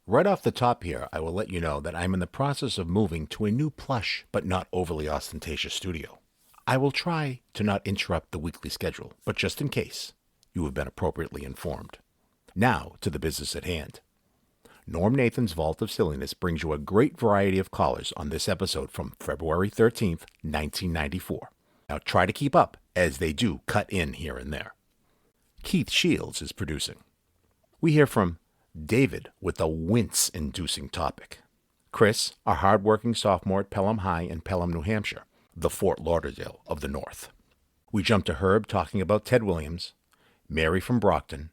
Right off the top here, I will let you know that I'm in the process of moving to a new plush but not overly ostentatious studio. I will try to not interrupt the weekly schedule, but just in case, you have been appropriately informed. Now to the business at hand. Norm Nathan's Vault of Silliness brings you a great variety of callers on this episode from February 13th, 1994. Now try to keep up, as they do cut in here and there. Keith Shields is producing. We hear from David with a wince-inducing topic. Chris, a hard-working sophomore at Pelham High in Pelham, New Hampshire, the Fort Lauderdale of the North. We jump to Herb talking about Ted Williams, Mary from Brockton,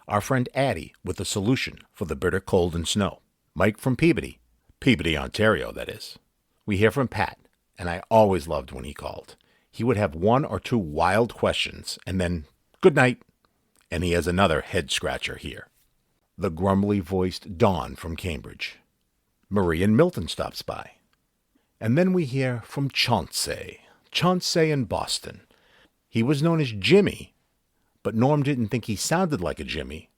our friend Addie with a solution for the bitter cold and snow, Mike from Peabody, Ontario, that is. We hear from Pat, and I always loved when he called. He would have one or two wild questions, and then, good night, and he has another head-scratcher here. The grumbly-voiced Dawn from Cambridge. Marie and Milton stops by. And then we hear from Chauncy in Boston. He was known as Jimmy, but Norm didn't think he sounded like a Jimmy,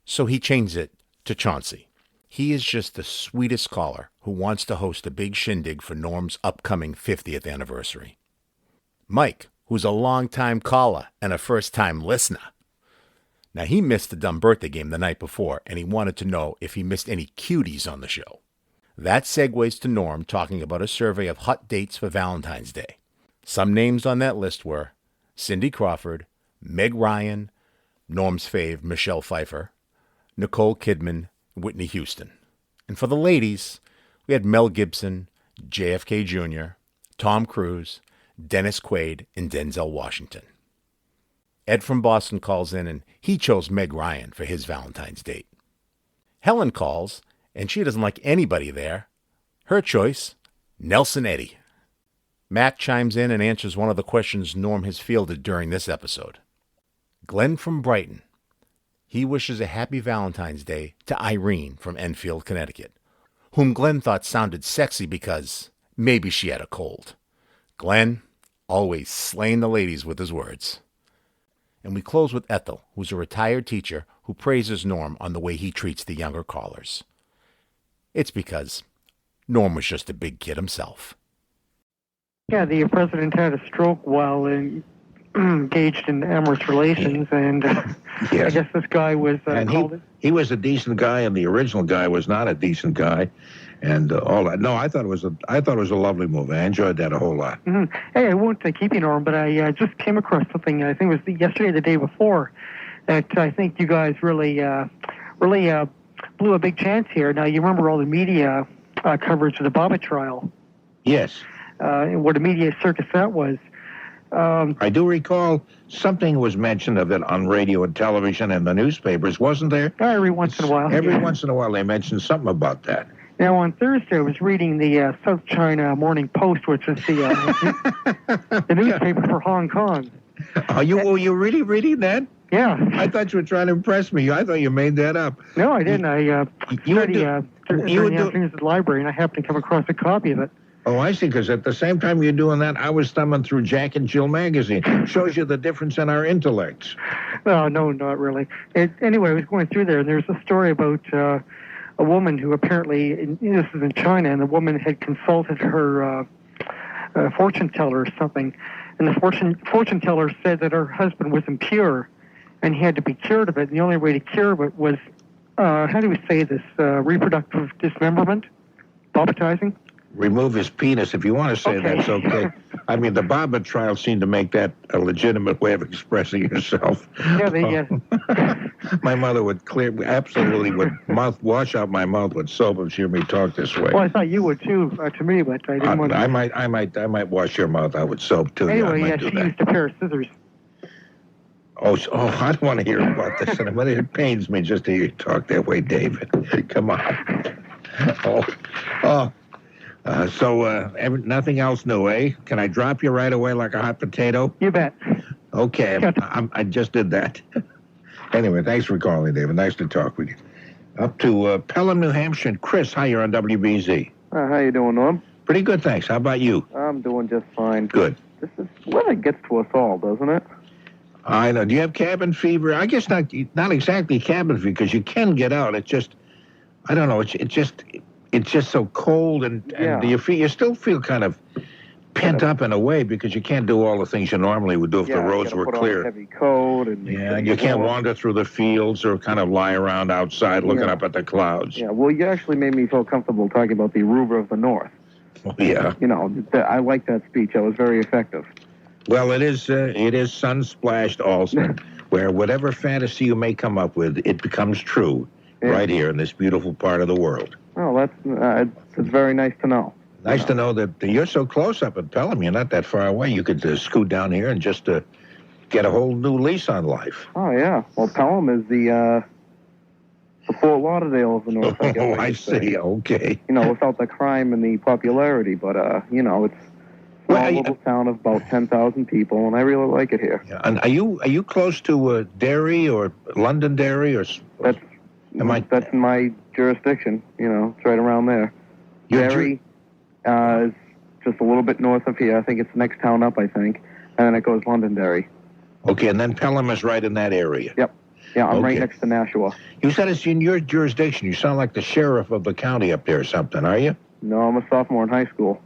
so he changed it to Chauncy. He is just the sweetest caller who wants to host a big shindig for Norm's upcoming 50th anniversary. Mike, who's a long-time caller and a first-time listener. Now, he missed the dumb birthday game the night before, and he wanted to know if he missed any cuties on the show. That segues to Norm talking about a survey of hot dates for Valentine's Day. Some names on that list were Cindy Crawford, Meg Ryan, Norm's fave, Michelle Pfeiffer, Nicole Kidman, Whitney Houston. And for the ladies, we had Mel Gibson, JFK Jr., Tom Cruise, Dennis Quaid, and Denzel Washington. Ed from Boston calls in, and he chose Meg Ryan for his Valentine's date. Helen calls, and she doesn't like anybody there. Her choice, Nelson Eddy. Matt chimes in and answers one of the questions Norm has fielded during this episode. Glenn from Brighton. He wishes a happy Valentine's Day to Irene from Enfield, Connecticut, whom Glenn thought sounded sexy because maybe she had a cold. Glenn, always slaying the ladies with his words. And we close with Ethel, who's a retired teacher who praises Norm on the way he treats the younger callers. It's because Norm was just a big kid himself. Yeah, the president had a stroke while engaged in amorous relations, and yes. I guess this guy was and called he was a decent guy, and the original guy was not a decent guy, and all that. No, I thought it was a lovely movie. I enjoyed that a whole lot. Mm-hmm. Hey, I won't keep you, Norm, but I just came across something. I think it was yesterday, or the day before, that I think you guys really blew a big chance here. Now, you remember all the media coverage of the Bobbitt trial? Yes. What a media circus that was. I do recall something was mentioned of it on radio and television and the newspapers, wasn't there? Every once in a while. Every once in a while they mentioned something about that. Now, on Thursday, I was reading the South China Morning Post, which is the newspaper for Hong Kong. Were you really reading that? Yeah. I thought you were trying to impress me. I thought you made that up. No, I didn't. I study during the afternoons at the library, and I happened to come across a copy of it. Oh, I see, because at the same time you're doing that, I was thumbing through Jack and Jill magazine. Shows you the difference in our intellects. No, not really. Anyway, I was going through there, and there's a story about a woman who apparently, this is in China, and the woman had consulted her fortune teller or something, and the fortune teller said that her husband was impure, and he had to be cured of it, and the only way to cure it was, how do we say this, reproductive dismemberment, bobbitizing? Remove his penis. If you want to say okay. That's okay. I mean, the Bobbitt trial seemed to make that a legitimate way of expressing yourself. Yeah, my mother would wash out my mouth with soap if she heard me talk this way. Well, I thought you would too, to me, but I didn't want to. I might wash your mouth out with soap too. Anyway, she used a pair of scissors. Oh, I don't want to hear about this. And it pains me just to hear you talk that way, David. Come on. Nothing else new, eh? Can I drop you right away like a hot potato? You bet. Okay, I just did that. Anyway, thanks for calling, David. Nice to talk with you. Up to Pelham, New Hampshire. And Chris, hi, you're on WBZ. How you doing, Norm? Pretty good, thanks. How about you? I'm doing just fine. Good. This is weather gets to us all, doesn't it? I know. Do you have cabin fever? I guess not exactly cabin fever, because you can get out. It's just I don't know. It's just so cold, and you still feel kind of pent up in a way because you can't do all the things you normally would do if the roads were put clear. On a heavy coat and you can't wander through the fields or kind of lie around outside looking up at the clouds. Yeah, well, you actually made me feel comfortable talking about the Aruba of the North. Oh, yeah. You know, I like that speech. That was very effective. Well, it is sun-splashed Alston, where whatever fantasy you may come up with, it becomes true right here in this beautiful part of the world. Oh, that's very nice to know. Nice to know that you're so close up at Pelham. You're not that far away. You could scoot down here and just get a whole new lease on life. Oh, yeah. Well, Pelham is the Fort Lauderdale of the North. Oh, I see. Okay. You know, without the crime and the popularity, but, you know, it's a small little town of about 10,000 people, and I really like it here. Yeah. And are you close to Derry or Londonderry or? That's in my jurisdiction. You know, it's right around there. Derry is just a little bit north of here. I think it's the next town up, I think. And then it goes Londonderry. Okay, and then Pelham is right in that area. Yep. Yeah, I'm right next to Nashua. You said it's in your jurisdiction. You sound like the sheriff of the county up there or something, are you? No, I'm a sophomore in high school.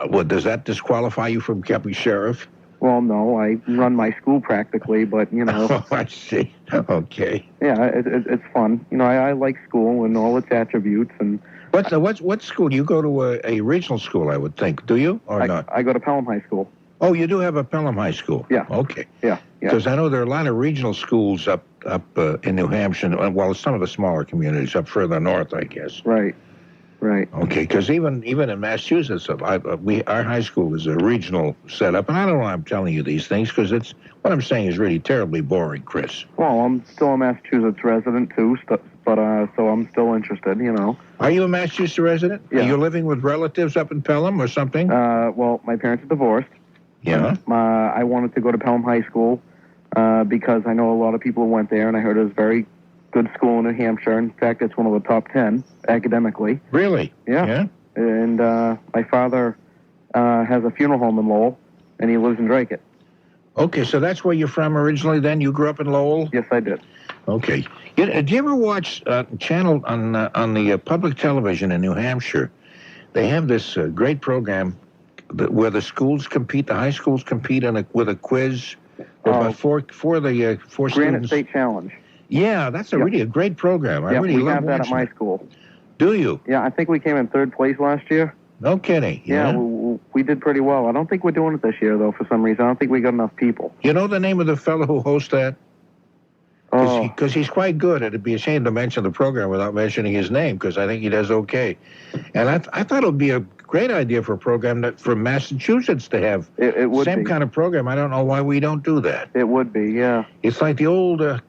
Well, does that disqualify you from becoming sheriff? Well, no, I run my school practically, but, you know. Oh, I see. Okay. Yeah, it's fun. You know, I like school and all its attributes. And what school? You go to a regional school, I would think. Do you or not? I go to Pelham High School. Oh, you do have a Pelham High School? Yeah. Okay. Yeah. Because I know there are a lot of regional schools up in New Hampshire. Well, some of the smaller communities up further north, I guess. Right. Okay, because even in Massachusetts, our high school is a regional setup, and I don't know why I'm telling you these things, because what I'm saying is really terribly boring, Chris. Well, I'm still a Massachusetts resident too, but so I'm still interested. You know. Are you a Massachusetts resident? Yeah. Are you living with relatives up in Pelham or something? Well, my parents are divorced. Yeah. I wanted to go to Pelham High School because I know a lot of people who went there, and I heard it was very good school in New Hampshire. In fact, it's one of the top 10 academically. Really? Yeah. And my father has a funeral home in Lowell, and he lives in Drake. Okay, so that's where you're from originally then? You grew up in Lowell? Yes, I did. Okay. Did you ever watch channel on the public television in New Hampshire? They have this great program where the schools compete, the high schools compete with a quiz for the four Granite students. State Challenge. Yeah, that's really a great program. I really we love have that at watching my it. school. Do you? Yeah, I think we came in 3rd place last year. No kidding. Yeah, we did pretty well. I don't think we're doing it this year, though, for some reason. I don't think we got enough people. You know the name of the fellow who hosts that? Oh. Because he's quite good. It'd be a shame to mention the program without mentioning his name, because I think he does okay. And I thought it would be a great idea for a program for Massachusetts to have it would same be. kind of program. I don't know why we don't do that. It would be, yeah. It's like the old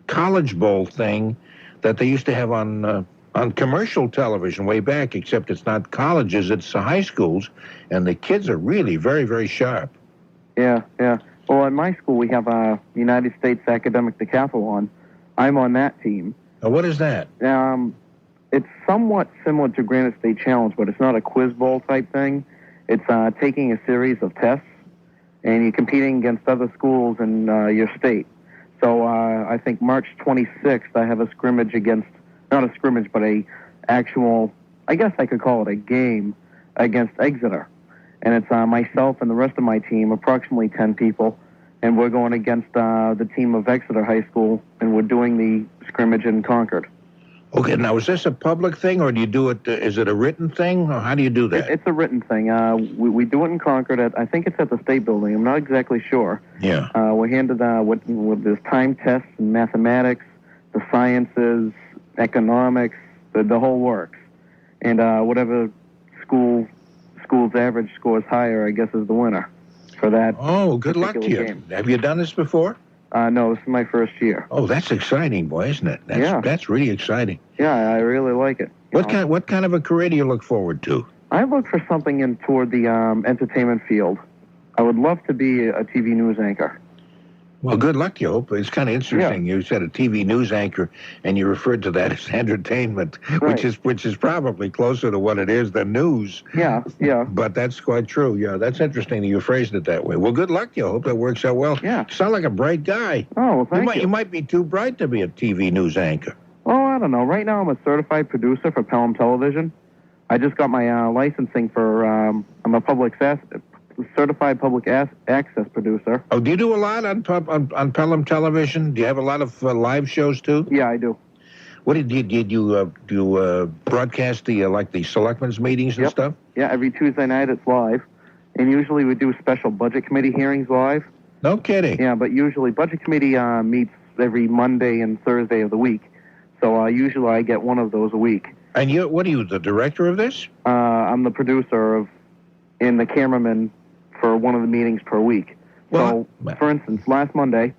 College Bowl thing that they used to have on commercial television way back, except it's not colleges, it's high schools, and the kids are really very, very sharp. Yeah. Well, at my school, we have a United States Academic Decathlon. I'm on that team. Now, what is that? It's somewhat similar to Granite State Challenge, but it's not a quiz bowl type thing. It's taking a series of tests, and you're competing against other schools in your state. So I think March 26th, I have a scrimmage not a scrimmage, but a actual, I guess I could call it a game against Exeter. And it's myself and the rest of my team, approximately 10 people, and we're going against the team of Exeter High School, and we're doing the scrimmage in Concord. Okay, now is this a public thing, or do you do it, is it a written thing, or how do you do that? It's a written thing. We do it in Concord. I think it's at the State Building. I'm not exactly sure. Yeah. We're handed with this time tests in mathematics, the sciences, economics, the whole works. And whatever school's average scores higher, I guess, is the winner for that. Oh, good luck to you. Game. Have you done this before? No, this is my first year. Oh, that's exciting, boy, isn't it? That's really exciting. Yeah, I really like it. What kind of a career do you look forward to? I look for something toward the entertainment field. I would love to be a TV news anchor. Well, good luck, you hope. It's kind of interesting. Yeah. You said a TV news anchor, and you referred to that as entertainment, right. which is probably closer to what it is than news. Yeah. But that's quite true. Yeah, that's interesting that you phrased it that way. Well, good luck, you hope that works out well. Yeah. You sound like a bright guy. Oh, well, thank you. You might be too bright to be a TV news anchor. Oh, I don't know. Right now, I'm a certified producer for Pelham Television. I just got my licensing for. I'm a certified public access producer. Oh, do you do a lot on Pelham Television? Do you have a lot of live shows too? Yeah, I do. What did you broadcast the selectmen's meetings and stuff? Yeah, every Tuesday night it's live, and usually we do special budget committee hearings live. No kidding. Yeah, but usually budget committee meets every Monday and Thursday of the week, so usually I get one of those a week. And what are you, the director of this? I'm the producer and the cameraman for one of the meetings per week. Well, so, for instance, last Monday,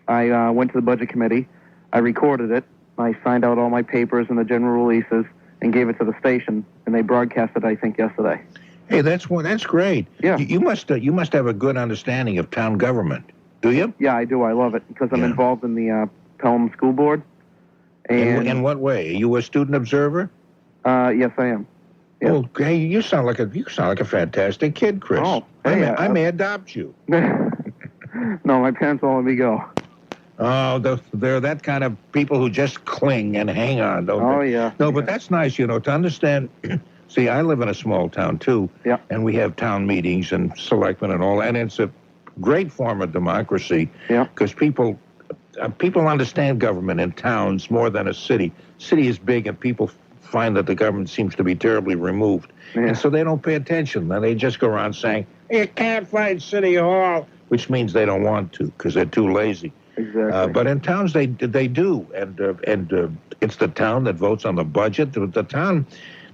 I went to the budget committee, I recorded it, I signed out all my papers and the general releases, and gave it to the station, and they broadcast it, I think, yesterday. Hey, that's great. Yeah. You must have a good understanding of town government, do you? Yeah, I do. I love it because I'm involved in the Pelham School Board. And in what way? Are you a student observer? Yes, I am. Yeah. Well, hey, you sound like a fantastic kid, Chris. Oh, hey, I may adopt you. No, my parents won't let me go. Oh, they're that kind of people who just cling and hang on, don't they? Oh, yeah. No, but that's nice, to understand. See, I live in a small town, too. Yeah. And we have town meetings and selectmen and all, and it's a great form of democracy. Yeah. Because people understand government in towns more than a city. City is big, and people find that the government seems to be terribly removed. Yeah. And so they don't pay attention. Then they just go around saying, you can't find City Hall, which means they don't want to because they're too lazy. Exactly. But in towns, they do, and it's the town that votes on the budget. The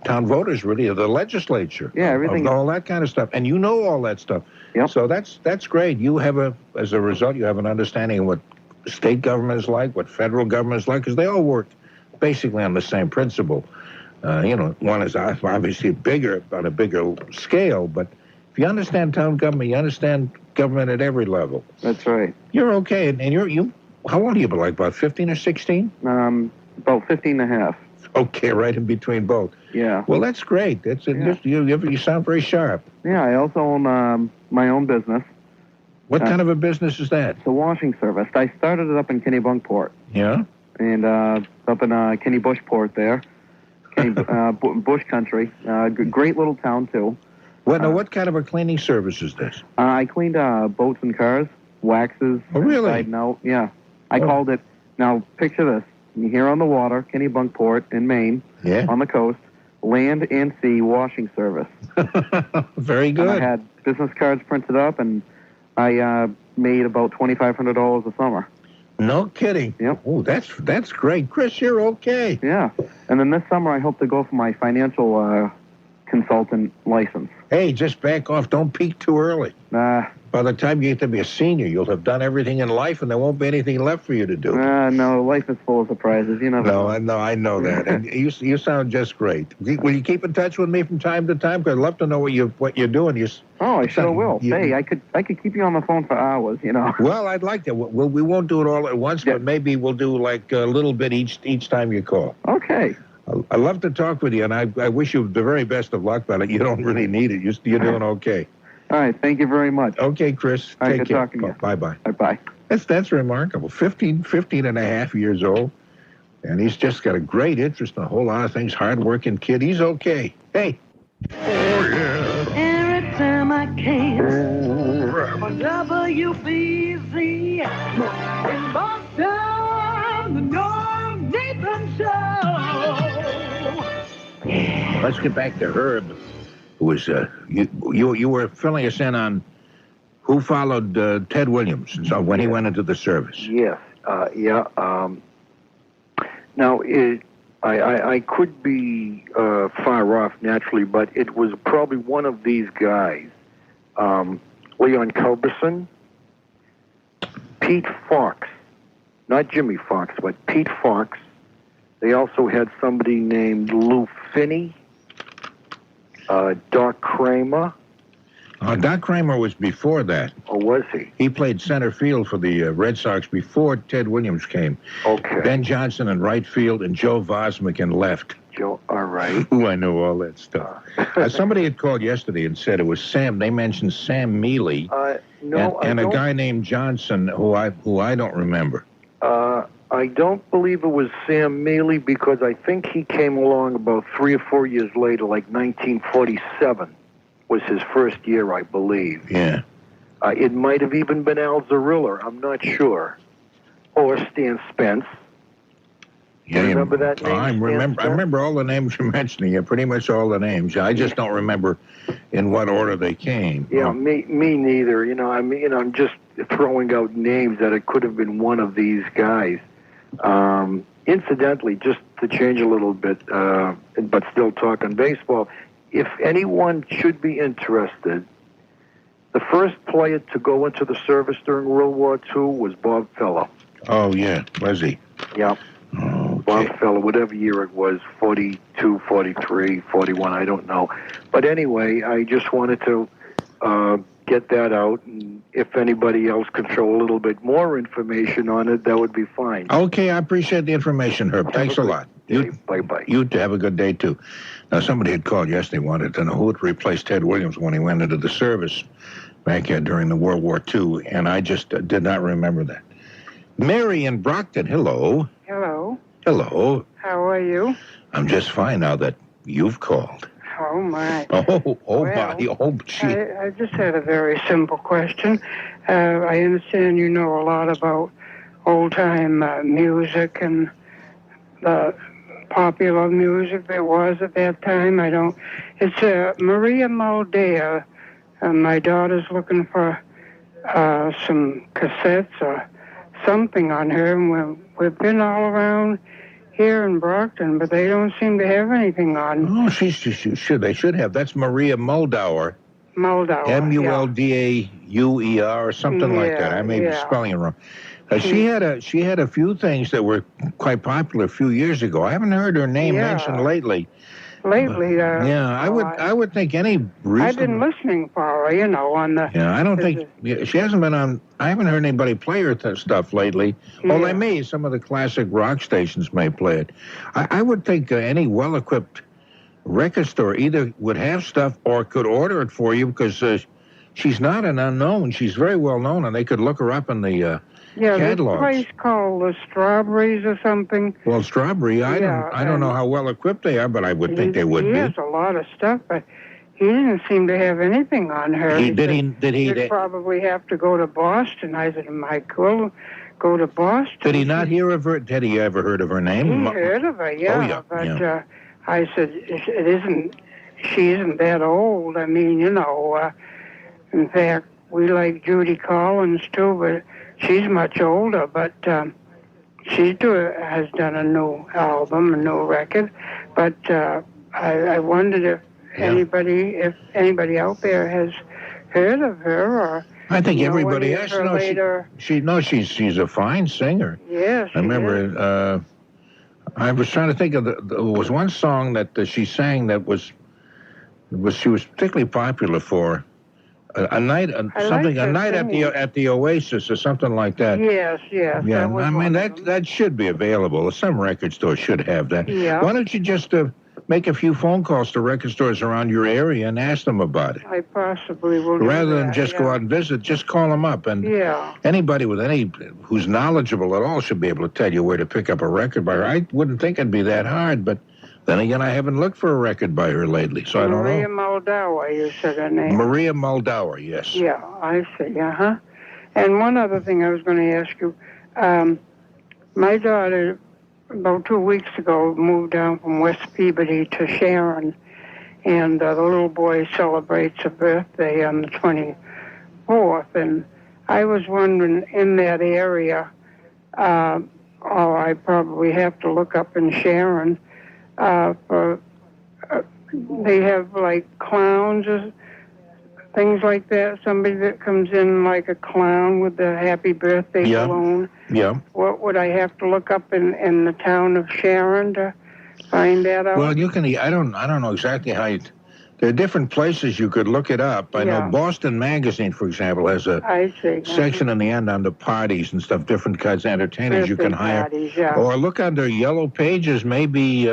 town voters really are the legislature. Yeah, everything. All that kind of stuff, and you know all that stuff. Yep. So that's great. You have as a result, you have an understanding of what state government is like, what federal government is like, because they all work basically on the same principle. One is obviously on a bigger scale, but if you understand town government, you understand government at every level. That's right. You're okay, and you. How old are you? Like about 15 or 16? About 15 and a half. Okay, right in between both. Yeah. Well, that's great. You sound very sharp. Yeah, I also own my own business. What kind of a business is that? It's a washing service. I started it up in Kennebunkport. Yeah. And up in Kennebushport there, Bush country. Great little town too. What kind of a cleaning service is this? I cleaned boats and cars, waxes. Oh, really? Inside and out. Yeah. I called it. Now picture this: you're here on the water, Kennebunkport in Maine, on the coast, land and sea washing service. Very good. And I had business cards printed up, and I made about $2,500 a summer. No kidding. Yep. Oh, that's great, Chris. You're okay. Yeah. And then this summer, I hope to go for my financial consultant license. Hey, just back off. Don't peak too early. By the time you get to be a senior, you'll have done everything in life, and there won't be anything left for you to do. No, life is full of surprises. You never know. I know that. And you sound just great. Will you keep in touch with me from time to time? Because I'd love to know what you're doing. I sure will. Hey, I could keep you on the phone for hours. Well, I'd like that. We won't do it all at once, but maybe we'll do like a little bit each time you call. Okay. I love to talk with you, and I wish you the very best of luck, but you don't really need it. You're doing okay. All right, thank you very much. Okay, Chris. All right, take good care. talking to you. Bye-bye. Bye-bye. That's remarkable. 15 and a half years old, and he's just got a great interest in a whole lot of things. Hard-working kid. He's okay. Hey. Oh, yeah. Every time I can on WBZ in Boston, the Norm Nathan Show. Let's get back to Herb, who was you were filling us in on who followed Ted Williams when he went into the service. Yes. Now, I could be far off naturally, but it was probably one of these guys. Leon Culberson, Pete Fox, not Jimmy Fox, but Pete Fox. They also had somebody named Lou Finney, Doc Kramer. Doc Kramer was before that. Or was he? He played center field for the Red Sox before Ted Williams came. Okay. Ben Johnson in right field and Joe Vosmick in left. Joe, all right. Ooh, I know all that stuff. Somebody had called yesterday and said it was Sam. They mentioned Sam Mealy No, and a guy named Johnson who I don't remember. I don't believe it was Sam Mealy because I think he came along about 3 or 4 years later, like 1947 was his first year, I believe. Yeah. It might have even been Al Zarilla, I'm not sure. Or Stan Spence. Yeah, remember that name? I remember all the names you're mentioning. Yeah, pretty much all the names. I just don't remember in what order they came. Yeah, me neither. I'm just throwing out names that it could have been one of these guys. Incidentally, just to change a little bit, but still talking baseball, if anyone should be interested, the first player to go into the service during World War II was Bob Feller. Oh, yeah, was he? Yeah. Okay. Bob Feller, whatever year it was, 42, 43, 41, I don't know. But anyway, I just wanted to get that out, and if anybody else could throw a little bit more information on it, that would be fine. Okay, I appreciate the information, Herb. Thanks a lot. Bye-bye. You have a good day, too. Now, somebody had called yesterday, wanted to know who would replace Ted Williams when he went into the service back during the World War II, and I just did not remember that. Mary in Brockton, hello. Hello. Hello. How are you? I'm just fine now that you've called. Oh, my. Gee. I just had a very simple question. I understand you know a lot about old-time music and the popular music there was at that time. It's Maria Modera. My daughter's looking for some cassettes or something on her, and we've been all around here in Brockton, but they don't seem to have anything on. Oh, they should have. That's Maria Moldauer. Moldauer. Muldaur or something like that. I may be spelling it wrong. She had a few things that were quite popular a few years ago. I haven't heard her name mentioned lately. I would think any reason. I've been listening for her, on the. Yeah, I don't think she hasn't been on. I haven't heard anybody play her stuff lately. Yeah. Well, they may. Some of the classic rock stations may play it. I would think any well-equipped record store either would have stuff or could order it for you because she's not an unknown. She's very well known, and they could look her up in the. Catalogs. This place called the Strawberries or something. Well, Strawberry, I don't know how well equipped they are, but I would think they would be. He has a lot of stuff, but he didn't seem to have anything on her. Did he? You'd probably have to go to Boston. I said, Michael, go to Boston. Did he not hear of her? Had he ever heard of her name? He heard of her, but I said, she isn't that old. I mean, in fact, we like Judy Collins too, but she's much older, but she has done a new album, a new record. But I wondered if anybody out there has heard of her, or I think everybody has. She's a fine singer. Yes, I remember. I was trying to think of there was one song that she sang that she was particularly popular for. A night at the Oasis or something like that. Yes. Yeah, I mean that should be available. Some record store should have that. Yeah. Why don't you just make a few phone calls to record stores around your area and ask them about it? I possibly will. Rather than just go out and visit, just call them up, and anybody who's knowledgeable at all should be able to tell you where to pick up a record by her. I wouldn't think it'd be that hard, but. Then again, I haven't looked for a record by her lately, so I don't know. Maria Moldauer, you said her name. Maria Moldauer, yes. Yeah, I see, And one other thing I was going to ask you. My daughter, about 2 weeks ago, moved down from West Peabody to Sharon, and the little boy celebrates a birthday on the 24th, and I was wondering, in that area, I probably have to look up in Sharon, they have like clowns or things like that. Somebody that comes in like a clown with the happy birthday balloon. Yeah. What would I have to look up in the town of Sharon to find that out? Well, you can. I don't know exactly how. There are different places you could look it up. I know Boston Magazine, for example, has a section in the end under parties and stuff. Different kinds of entertainers you can hire. Or look under Yellow Pages, maybe.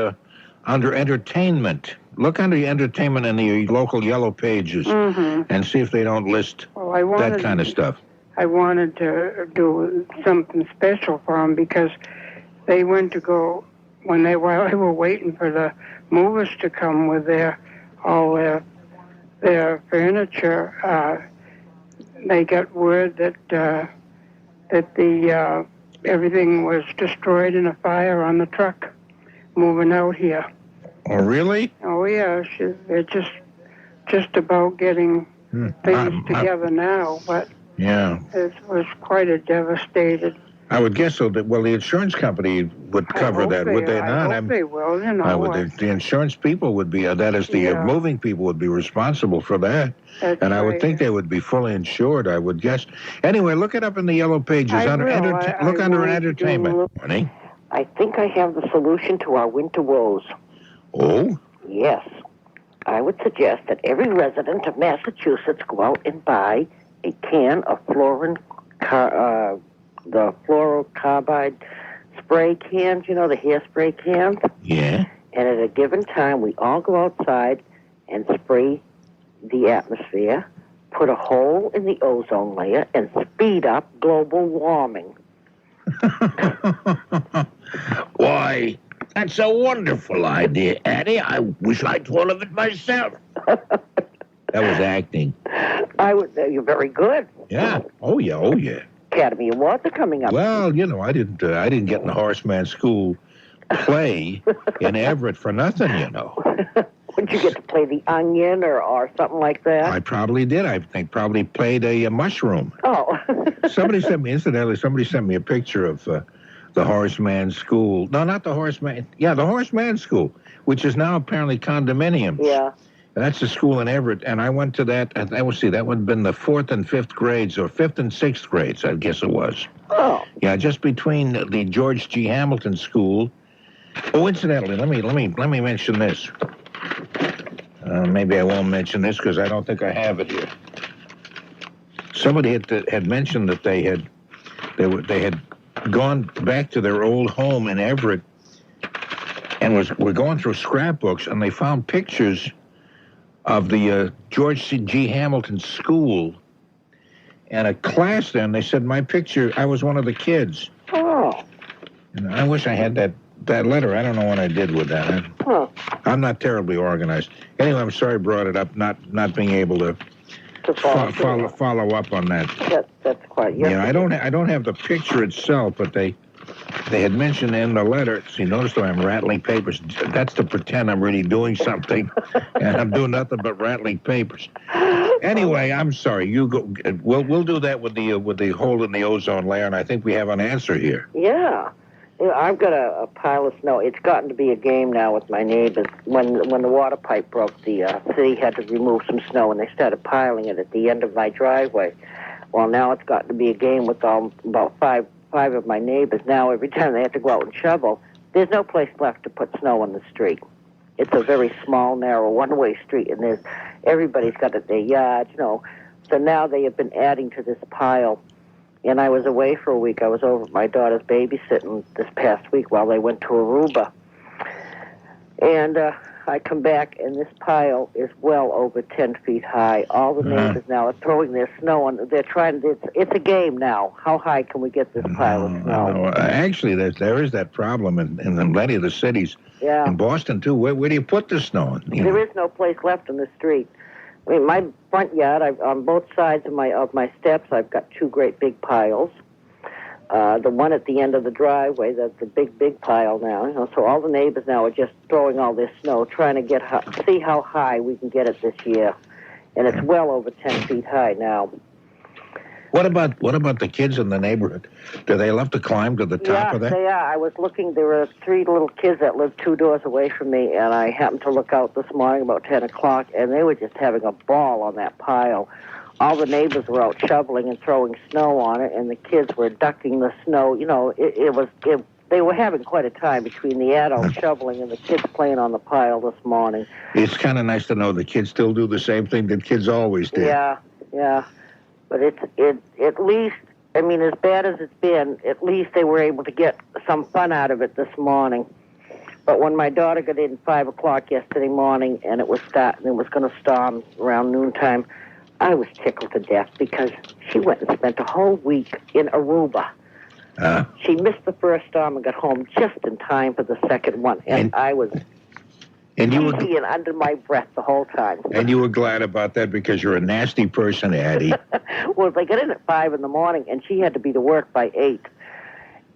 Under entertainment. Look under entertainment in the local Yellow Pages and see if they don't list that kind of stuff. I wanted to do something special for him because they went to go, while they were waiting for the movers to come with all their furniture, they got word that the everything was destroyed in a fire on the truck moving out here. Oh, really? Oh, yeah. They're just about getting things together now, but yeah, it was quite a devastated. I would guess so. Well, the insurance company would cover that, would they not? I hope they will, you know. The insurance people would be, that is, the moving people would be responsible for that. That's and I would right. think they would be fully insured, I would guess. Anyway, look it up in the yellow pages. Look under entertainment. Honey? I think I have the solution to our winter woes. Oh? Yes. I would suggest that every resident of Massachusetts go out and buy a can of the fluorocarbide spray cans, you know, the hairspray cans. Yeah. And at a given time, we all go outside and spray the atmosphere, put a hole in the ozone layer, and speed up global warming. Why, that's a wonderful idea, Addie. I wish I'd thought of it myself. That was acting. You're very good. Yeah. Oh, yeah. Academy Awards are coming up. Well, you know, I didn't get in the Horseman School play in Everett for nothing, you know. Would you get to play the onion or something like that? I probably did. I think probably played a mushroom. Oh. Somebody sent me a picture of the Horseman School. No, not the Horseman. Yeah, the Horseman School, which is now apparently condominiums. Yeah. That's a school in Everett, and I went to that. That would have been the 4th and 5th grades, or 5th and 6th grades, I guess it was. Oh. Yeah, just between the George G. Hamilton School. Oh, incidentally, let me mention this. Maybe I won't mention this because I don't think I have it here. Somebody had mentioned that they had gone back to their old home in Everett, and were going through scrapbooks, and they found pictures of the George G. Hamilton School and a class there, and they said, my picture, I was one of the kids. Oh. And I wish I had that letter. I don't know what I did with that. I'm not terribly organized. Anyway, I'm sorry I brought it up, not being able to follow up on that. That's quite... Yeah, I don't have the picture itself, but they had mentioned in the letter, see, notice though I'm rattling papers. That's to pretend I'm really doing something, and I'm doing nothing but rattling papers. Anyway, I'm sorry. You go. We'll do that with the hole in the ozone layer, and I think we have an answer here. Yeah. I've got a pile of snow. It's gotten to be a game now with my neighbors. When the water pipe broke, the city had to remove some snow, and they started piling it at the end of my driveway. Well, now it's gotten to be a game with about five of my neighbors. Now every time they have to go out and shovel, there's no place left to put snow on the street. It's a very small, narrow, one-way street, and everybody's got it their yard, you know. So now they have been adding to this pile. And I was away for a week. I was over at my daughter's babysitting this past week while they went to Aruba. And I come back, and this pile is well over 10 feet high. All the neighbors now are throwing their snow on. They're trying. It's a game now. How high can we get this pile of snow? Actually, there is that problem in many of the cities. Yeah. In Boston, too. Where do you put the snow? There is no place left in the street. I mean, my front yard, on both sides of my steps, I've got two great big piles. The one at the end of the driveway, that's the big pile now. You know, so all the neighbors now are just throwing all this snow, trying to see how high we can get it this year. And it's well over 10 feet high now. What about the kids in the neighborhood? Do they love to climb to the top of that? Yeah, they are. I was looking. There were 3 little kids that lived 2 doors away from me, and I happened to look out this morning about 10 o'clock, and they were just having a ball on that pile. All the neighbors were out shoveling and throwing snow on it, and the kids were ducking the snow. You know, they were having quite a time between the adults shoveling and the kids playing on the pile this morning. It's kind of nice to know the kids still do the same thing that kids always did. Yeah. But at least, I mean, as bad as it's been, at least they were able to get some fun out of it this morning. But when my daughter got in 5 o'clock yesterday morning and it was going to storm around noontime, I was tickled to death because she went and spent a whole week in Aruba. She missed the first storm and got home just in time for the second one. And I was and you were and under my breath the whole time. And you were glad about that because you're a nasty person, Addie. Well, they got in at 5 in the morning, and she had to be to work by 8.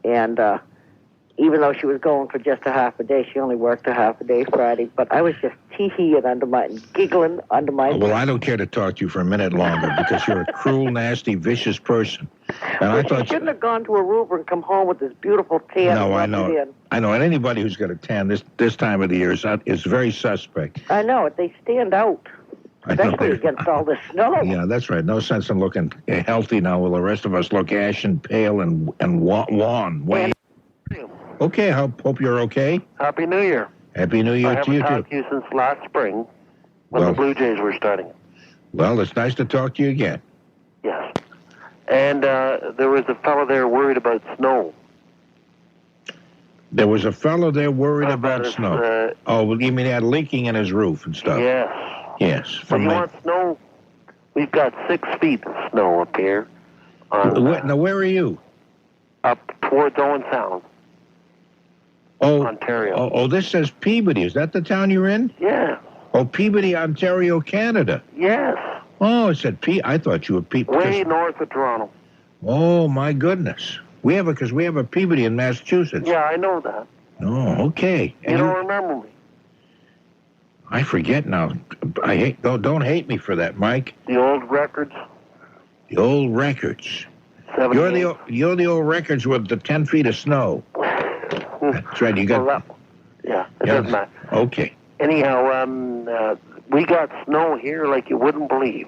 And even though she was going for just a half a day, she only worked a half a day Friday. But I was just tee-heeing giggling under my breath. Well, I don't care to talk to you for a minute longer because you're a cruel, nasty, vicious person. And I thought she shouldn't have gone to Aruba and come home with this beautiful tan. No, I know. I know. And anybody who's got a tan this time of the year is very suspect. I know. They stand out, especially against all this snow. Yeah, that's right. No sense in looking healthy now while the rest of us look ashen, pale, and wan. Okay, I hope you're okay. Happy New Year. Happy New Year to you, too. I haven't talked to you since last spring when the Blue Jays were starting. Well, it's nice to talk to you again. Yes. And there was a fellow there worried about snow. There was a fellow there worried about snow. You mean he had leaking in his roof and stuff? Yes. Yes. If you want snow, we've got 6 feet of snow up here. Now, where are you? Up towards Owen Sound. Ontario. Oh, this says Peabody. Is that the town you're in? Yeah. Oh, Peabody, Ontario, Canada. Yes. Oh, it said I thought you were Peabody. Way north of Toronto. Oh, my goodness. We have a Peabody in Massachusetts. Yeah, I know that. Oh, okay. And you don't remember me. I forget now. Don't hate me for that, Mike. The old records. The old records. You're the old records with the 10 feet of snow. That's right. You got. It doesn't matter. Okay. Anyhow, we got snow here like you wouldn't believe.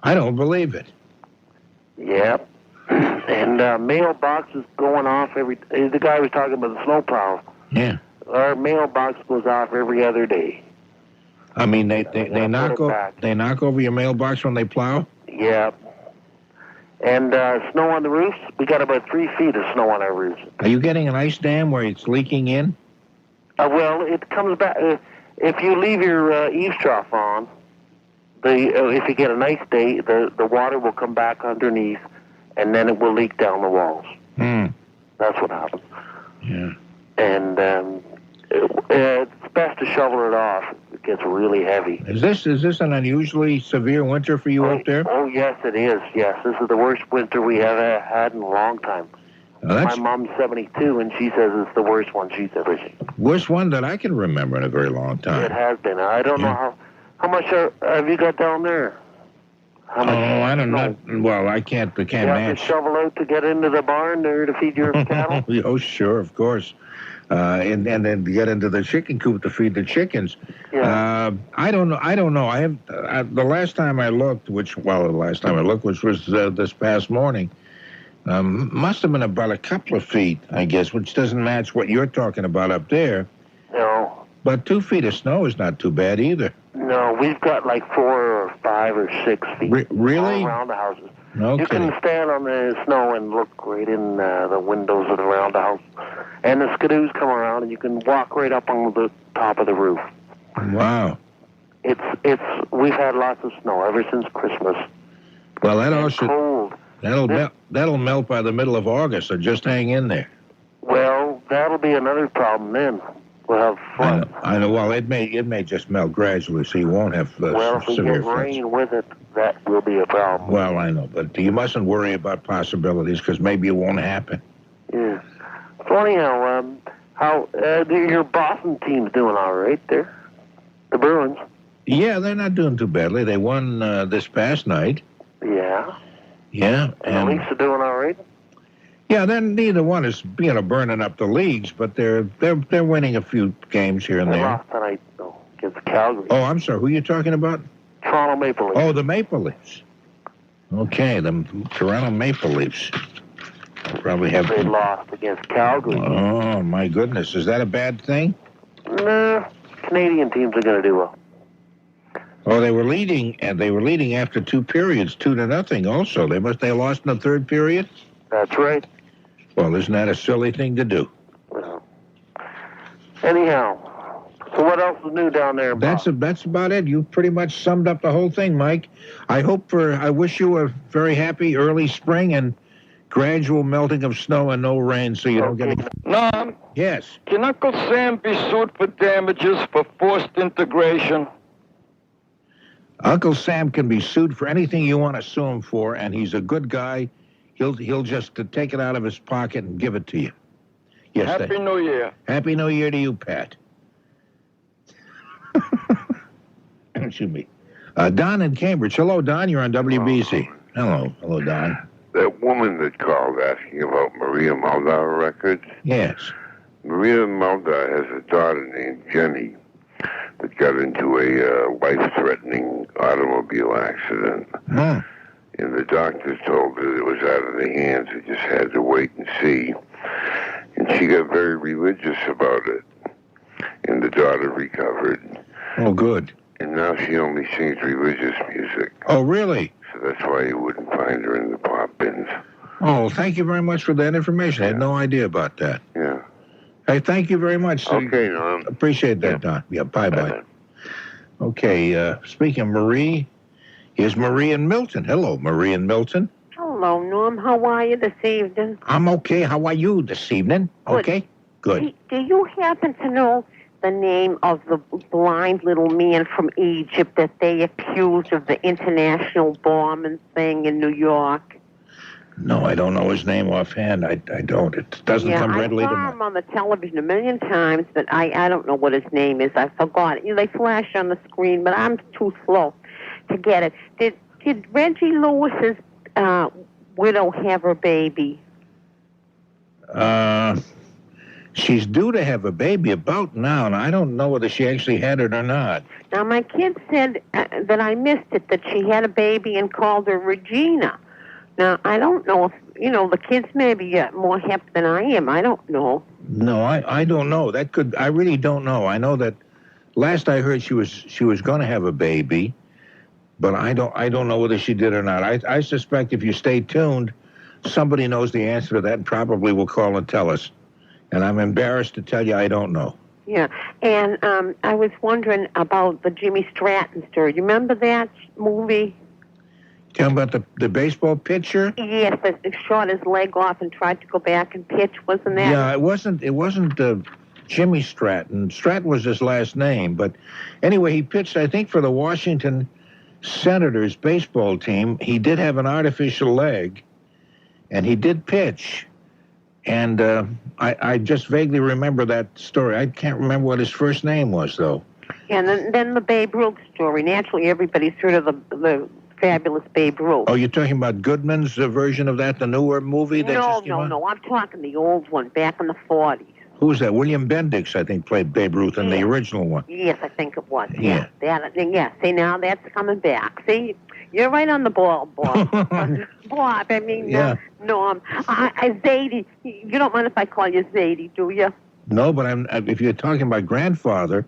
I don't believe it. Yeah. And mailbox is going off the guy was talking about the snowplow. Yeah. Our mailbox goes off every other day. I mean, they knock over your mailbox when they plow? Yeah. And snow on the roofs, we got about 3 feet of snow on our roofs. Are you getting an ice dam where it's leaking in? Well, it comes back. If you leave your eaves trough on, if you get a nice day, the water will come back underneath, and then it will leak down the walls. That's what happens. Yeah. And it's best to shovel it off. It gets really heavy. Is this an unusually severe winter for you up there? Oh, yes, it is. Yes, this is the worst winter we have had in a long time. My mom's 72, and she says it's the worst one she's ever seen. Worst one that I can remember in a very long time. It has been. I don't know how much have you got down there? How much? I don't know. Well, I can't match. You have to shovel out to get into the barn there to feed your cattle? Oh, sure, of course. And then to get into the chicken coop to feed the chickens. Yeah. I don't know. I have the last time I looked, which was this past morning. Must have been about a couple of feet, I guess, which doesn't match what you're talking about up there. No. But 2 feet of snow is not too bad either. No, we've got like 4 or 5 or 6 feet really? all around the houses. Okay. You can stand on the snow and look right in the windows of around the house. And the skidoos come around, and you can walk right up on the top of the roof. Wow. We've had lots of snow ever since Christmas. Well, that all should... Cold. That'll melt by the middle of August, so just hang in there. Well, that'll be another problem then. We'll have flood. I know. Well, it may just melt gradually, so you won't have if we severe get rain with it, that will be a problem. Well, I know, but you mustn't worry about possibilities because maybe it won't happen. Yeah. So anyhow, how your Boston team's doing all right there? The Bruins. Yeah, they're not doing too badly. They won this past night. Yeah. Yeah. And the Leafs are doing all right? Yeah, then neither one is burning up the leagues, but they're winning a few games here and there. They lost tonight, though, against Calgary. Oh, I'm sorry. Who are you talking about? Toronto Maple Leafs. Oh, the Maple Leafs. Okay, the Toronto Maple Leafs. Probably have. They lost against Calgary. Oh my goodness, is that a bad thing? No, Canadian teams are going to do well. Oh, they were leading after 2 periods, 2-0. Also, they lost in the third period. That's right. Well, isn't that a silly thing to do? Well, anyhow, so what else is new down there, Bob? That's about it. You pretty much summed up the whole thing, Mike. I wish you a very happy early spring, and gradual melting of snow and no rain, so you don't get any... Norm, Yes. can Uncle Sam be sued for damages for forced integration? Uncle Sam can be sued for anything you want to sue him for, and he's a good guy. He'll just take it out of his pocket and give it to you. Yes. Happy New Year. Happy New Year to you, Pat. Excuse me. Don in Cambridge. Hello, Don. You're on WBC. Hello, Don. That woman that called asking about Maria Muldaur records. Yes. Maria Muldaur has a daughter named Jenny that got into a life-threatening automobile accident. Hmm. And the doctors told her it was out of their hands. They just had to wait and see. And she got very religious about it. And the daughter recovered. Oh, good. And now she only sings religious music. Oh, really? So that's why you wouldn't find her in the pop bins. Oh, thank you very much for that information. I had no idea about that. Yeah. Hey, thank you very much. Okay, Norm. Appreciate that, Don. Yeah, bye-bye. Okay, speaking of Marie, here's Marie and Milton. Hello, Marie and Milton. Hello, Norm. How are you this evening? I'm okay. How are you this evening? Good. Okay? Good. Do you happen to know the name of the blind little man from Egypt that they accused of the international bombing thing in New York? No, I don't know his name offhand. I don't. It doesn't come readily to I saw mind. him on the television a million times, but I don't know what his name is. I forgot it. They flash on the screen, but I'm too slow to get it. Did Reggie Lewis's widow have her baby? She's due to have a baby about now, and I don't know whether she actually had it or not. Now, my kid said that I missed it, that she had a baby and called her Regina. Now, I don't know if, the kids may be more hip than I am. I don't know. No, I don't know. I really don't know. I know that last I heard she was going to have a baby, but I don't know whether she did or not. I suspect if you stay tuned, somebody knows the answer to that and probably will call and tell us. And I'm embarrassed to tell you I don't know. Yeah, and I was wondering about the Jimmy Stratton story. You remember that movie? Tell me about the baseball pitcher? Yes, that shot his leg off and tried to go back and pitch, wasn't that? Yeah, it wasn't Jimmy Stratton. Stratton was his last name, but anyway, he pitched, I think, for the Washington Senators baseball team. He did have an artificial leg, and he did pitch. And I just vaguely remember that story. I can't remember what his first name was, though. Yeah, and then the Babe Ruth story. Naturally, everybody's heard of the fabulous Babe Ruth. Oh, you're talking about Goodman's version of that, the newer movie? No. I'm talking the old one, back in the 40s. Who was that? William Bendix, I think, played Babe Ruth in the original one. Yes, I think it was. Yeah. See, now that's coming back. See, you're right on the ball, Bob. Bob, I mean, no, Zadie. You don't mind if I call you Zadie, do you? No, but if you're talking about grandfather,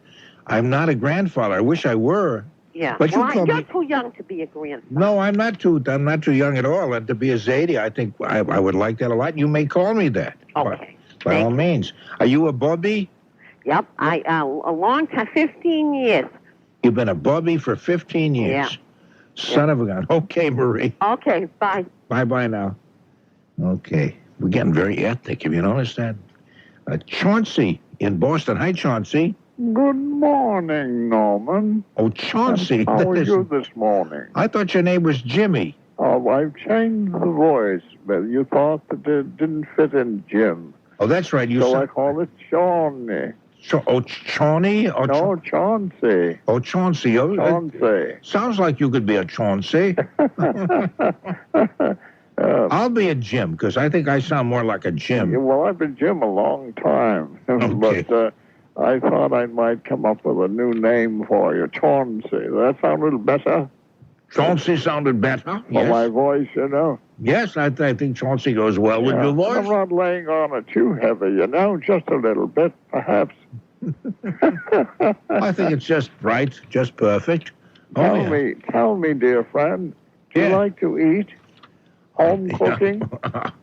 I'm not a grandfather. I wish I were. Yeah. But you're too young to be a grandfather. No, I'm not too young at all. And to be a Zadie, I think I would like that a lot. You may call me that. Okay. By all means. Are you a bubby? Yep. A long time, 15 years. You've been a bubby for 15 years. Yeah. Son of a gun. Okay, Marie. Okay, bye. Bye now. Okay. We're getting very ethnic. Have you noticed that? Chauncy in Boston. Hi, Chauncy. Good morning, Norman. Oh, Chauncy. How are you this morning? I thought your name was Jimmy. Oh, I've changed the voice, but you thought that it didn't fit in Jim. Oh, that's right. I call it Shawnee. Chauncey? No, Chauncy. Oh, Chauncey. Chauncy. Sounds like you could be a Chauncey. I'll be a Jim, because I think I sound more like a Jim. Yeah, well, I've been Jim a long time. Okay. But I thought I might come up with a new name for you, Chauncey. Does that sound a little better? Chauncey sounded better? For Yes. my voice, you know? Yes, I think Chauncey goes well with your voice. I'm not laying on it too heavy, just a little bit, perhaps. I think it's just right, just perfect. Tell me, dear friend, do you like to eat? Home cooking?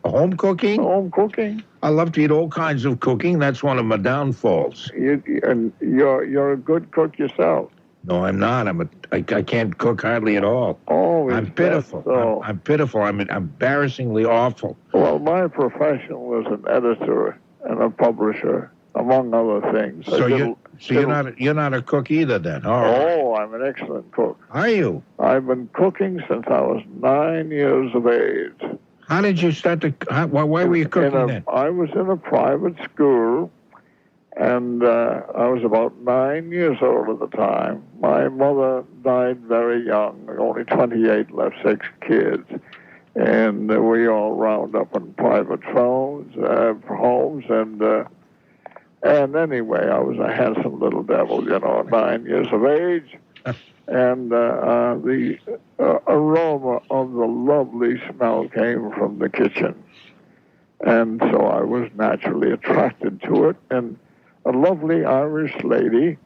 Home cooking? Home cooking. I love to eat all kinds of cooking. That's one of my downfalls. And you're a good cook yourself. No, I'm not. I can't cook hardly at all. Oh, I'm pitiful. So? I'm pitiful. I'm embarrassingly awful. Well, my profession was an editor and a publisher, among other things. So you're not a cook either, then? Oh, I'm an excellent cook. Are you? I've been cooking since I was 9 years of age. How did you start to? Why were you cooking then? I was in a private school, and I was about 9 years old at the time. My mother died very young, only 28, left 6 kids. And we all wound up in private homes, and anyway, I was a handsome little devil, 9 years of age, and the aroma of the lovely smell came from the kitchen, and so I was naturally attracted to it, and a lovely Irish lady,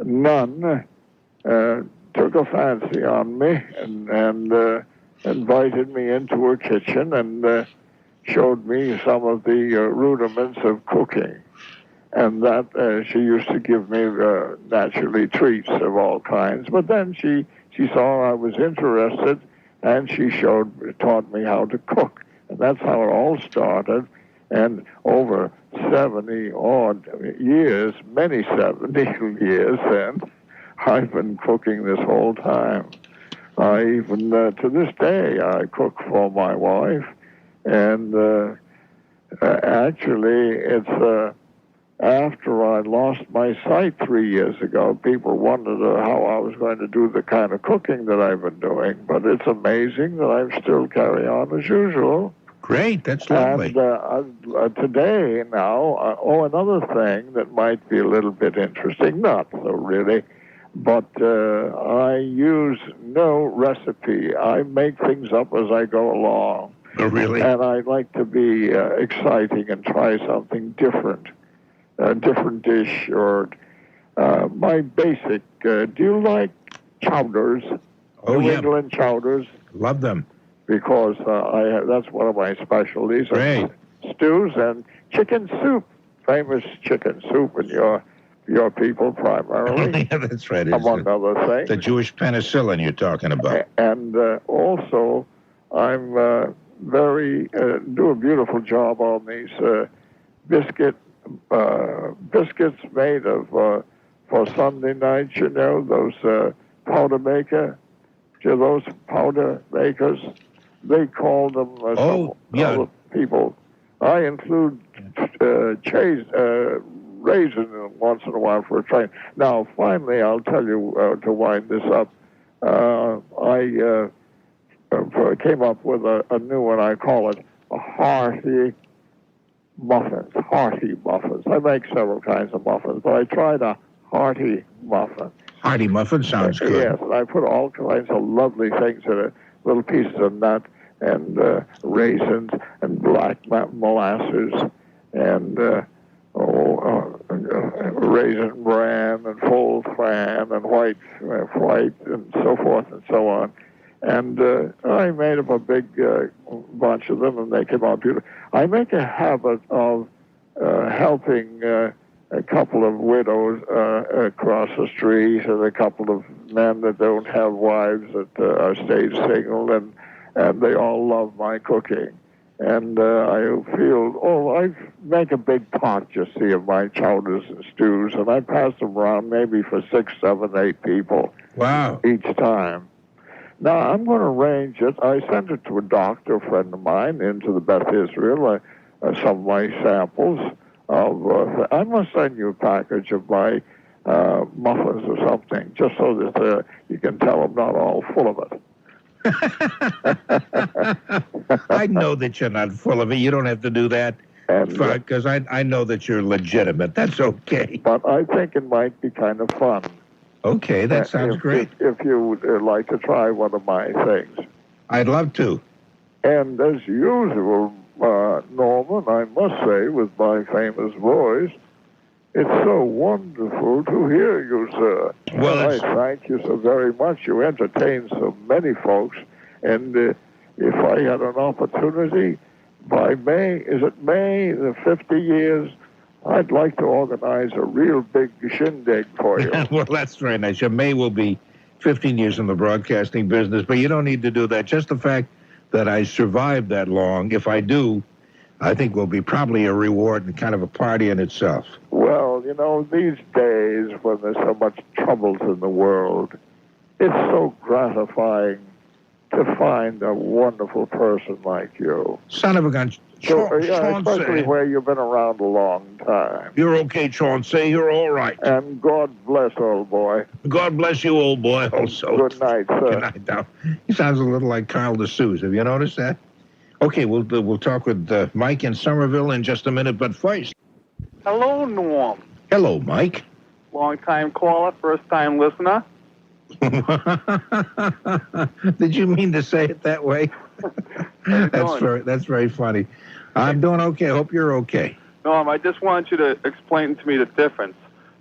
nun, took a fancy on me, and invited me into her kitchen and showed me some of the rudiments of cooking. And that she used to give me naturally treats of all kinds. But then she saw I was interested, and she taught me how to cook. And that's how it all started. And over 70-odd years, many 70 years then, I've been cooking this whole time. I even, to this day, I cook for my wife, and actually, it's after I lost my sight 3 years ago, people wondered how I was going to do the kind of cooking that I've been doing, but it's amazing that I still carry on as usual. Great, that's lovely. And today, now, another thing that might be a little bit interesting, not so really, but I use no recipe. I make things up as I go along. Oh, really? And I like to be exciting and try something different, a different dish, or my basic. Do you like chowders? Oh, New yeah. England chowders? Love them. Because that's one of my specialties. Great. Stews and chicken soup, famous chicken soup in your people primarily. Yeah, that's right. Among other things. The Jewish penicillin you're talking about. And also, I'm do a beautiful job on these biscuits made of, for Sunday nights, those powder maker. Those powder makers, they call them other people. I include raisin once in a while for a train. Now, finally, I'll tell you to wind this up. I came up with a new one. I call it a hearty muffins. Hearty muffins. I make several kinds of muffins, but I tried a hearty muffin. Hearty muffin sounds good. Yes, and I put all kinds of lovely things in it, little pieces of nut and raisins and black molasses and raisin bran and full bran and white and so forth and so on. And I made up a big bunch of them, and they came out beautiful. I make a habit of helping a couple of widows across the street, and a couple of men that don't have wives that are stayed single, and they all love my cooking. And I I make a big pot, you see, of my chowders and stews, and I pass them around maybe for 6, 7, 8 people. Wow. Each time. Now, I'm going to arrange it. I sent it to a doctor friend of mine into the Beth Israel, some of my samples. I must send you a package of my muffins or something, just so that you can tell I'm not all full of it. I know that you're not full of it. You don't have to do that, because I know that you're legitimate. That's okay. But I think it might be kind of fun. Okay, that sounds great. If you would like to try one of my things. I'd love to. And as usual, Norman, I must say, with my famous voice, it's so wonderful to hear you, sir. Well, I thank you so very much. You entertain so many folks. And if I had an opportunity, by May, the 50 years I'd like to organize a real big shindig for you. Well, that's very nice. Your May will be 15 years in the broadcasting business, but you don't need to do that. Just the fact that I survived that long, if I do, I think will be probably a reward and kind of a party in itself. Well, you know, these days when there's so much troubles in the world, it's so gratifying to find a wonderful person like you. Son of a gun. Especially where you've been around a long time. You're okay, Chauncy. You're all right. And God bless, old boy. God bless you, old boy, also. Good night, sir. Good night, now. He sounds a little like Carl DeSouza. Have you noticed that? Okay, we'll talk with Mike in Somerville in just a minute, but first. Hello, Norm. Hello, Mike. Long-time caller, first-time listener. Did you mean to say it that way? That's very funny. I'm doing okay. I hope you're okay. Norm, I just want you to explain to me the difference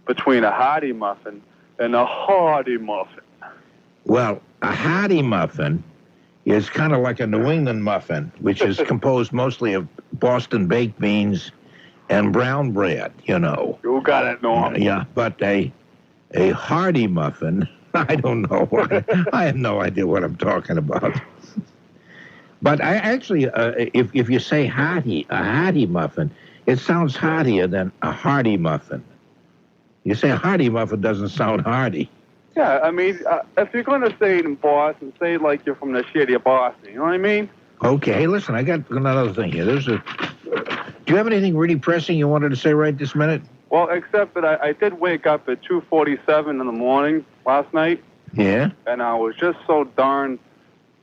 between a hearty muffin and a hearty muffin. Well, a hearty muffin is kind of like a New England muffin, which is composed mostly of Boston baked beans and brown bread, you know. You got it, Norm. Yeah, but a hearty muffin, I don't know. I have no idea what I'm talking about. But I actually, if you say hearty, a hearty muffin, it sounds heartier than a hearty muffin. You say a hearty muffin doesn't sound hearty. Yeah, I mean, if you're going to say it in Boston, say it like you're from the city of Boston. You know what I mean? Okay, hey, listen, I got another thing here. Do you have anything really pressing you wanted to say right this minute? Well, except that I did wake up at 2:47 in the morning last night. Yeah? And I was just so darn